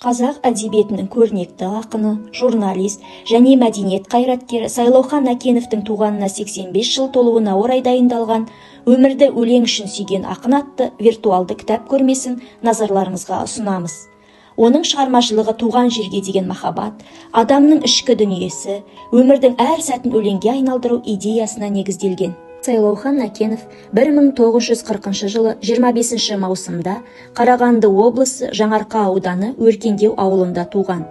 Қазақ әдебиетінің көрнекті ақыны, журналист және мәдениет қайраткері Сайлаухан Әкеновтің туғанына 85 жыл толуына орай дайындалған «Өмірді өлең үшін сүйген ақын» атты виртуалды кітап көрмесін назарларыңызға ұсынамыз. Оның шығармашылығы туған жерге деген махаббат, адамның ішкі дүниесі, өмірдің әр сәтін өлеңге айналдыру идеясына негізделген. Сайлаухан Әкенов 1940 жылы 25 маусымда Қарағанды облысы Жаңарқа ауданы Өркендеу ауылында туған.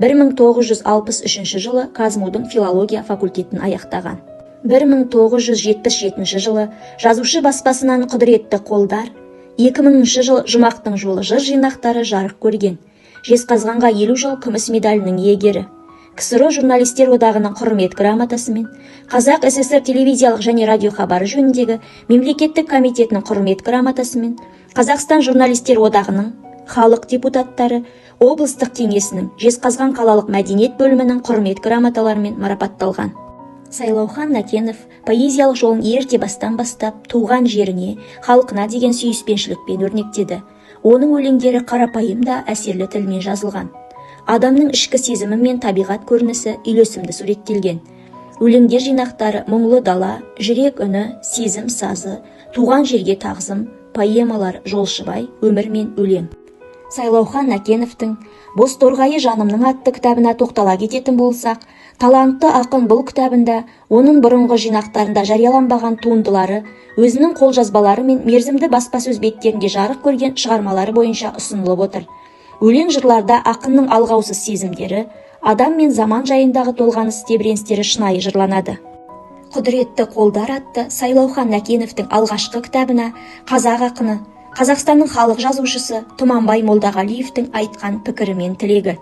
1963 жылы Казмудың филология факультетін аяқтаған. 1977 жылы жазушы баспасынан Құдіретті қолдар, 2000 жылы Жұмақтың жолы жыр жинақтары жарық көрген. Жезқазғанға 50 жыл күміс медалінің иегері. КСРО журналистер одағының құрмет грамотасымен, Қазақ ССР телевизиялық және радио хабары жөніндегі мемлекеттік комитетінің құрмет грамотасымен, Қазақстан журналистер одағының, халық депутаттары, облыстық кеңесінің, Жезқазған қалалық мәдениет бөлімінің құрмет грамоталарымен марапатталған. Сайлаухан Әкенов поэзиялық жолын ерте бастан бастап туған жеріне, халқына деген сүйіспеншілікпен өрнектеді. Оның өлеңдері қарапайым да әсерлі тілмен жазылған. Адамның ішкі сезімі мен табиғат көрінісі үйлесімді суреттелген. Өлеңдер жинақтары мұңлы дала, жүрек үні, сезім сазы, туған жерге тағзым, поэмалар Жолшыбай, өмір мен өлең. Сайлаухан Әкеновтың «Бозторғайы жанымның» атты кітабына тоқтала кететін болсақ, талантты ақын бұл кітабында оның бұрынғы жинақтарында жарияланбаған туындылары, өзінің қолжазбалары мен мерзімді баспасөз беттерінде жарық көрген шығармалары бойынша ұсынылып отыр. Өлең жырларда ақынның алғаусыз сезімдері, адам мен заман жайындағы толғаныс тебіреністері шынайы жырланады. Құдіретті қолдар атты Сайлаухан Әкеновтің алғашқы кітабына қазақ ақыны, Қазақстанның халық жазушысы Тұманбай Молдағалиевтің айтқан пікірі мен тілегі.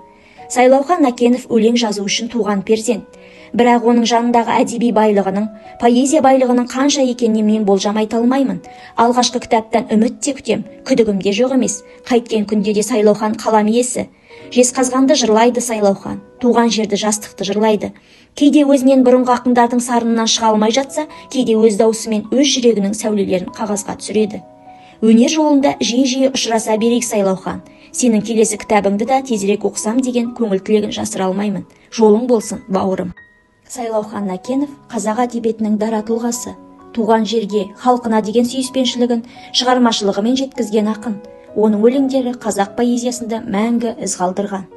Сайлаухан Әкенов өлең жазу үшін туған перзент. Бірақ оның жанындағы әдеби байлығының, поэзия байлығының қанша екенін мен болжам айта алмаймын. Алғашқы кітаптан үміт те күтем, күдігім де жоқ емес. Қайткен күнде де Сайлаухан қалам иесі. Жезқазғанды жырлайды Сайлаухан, туған жерді жастықты жырлайды. Кейде өзінен бұрынғы ақындардың сарынынан шыға алмай жатса, кейде өз даусымен өз жүрегінің сәулелерін қағазға түсіреді. Өнер жолында жиі-жиі ұшыраса берейік Сайлаухан. Сенің келесі кітабыңды да тезірек оқысам деген көңіл тілегін жасыра алмаймын. Жолың болсын, бауырым. Сайлаухан Әкенов қазақ әдебиетінің дара тұлғасы. Туған жерге, халқына деген сүйіспеншілігін шығармашылығымен жеткізген ақын. Оның өлеңдері қазақ поэзиясында мәңгі із қалдырған.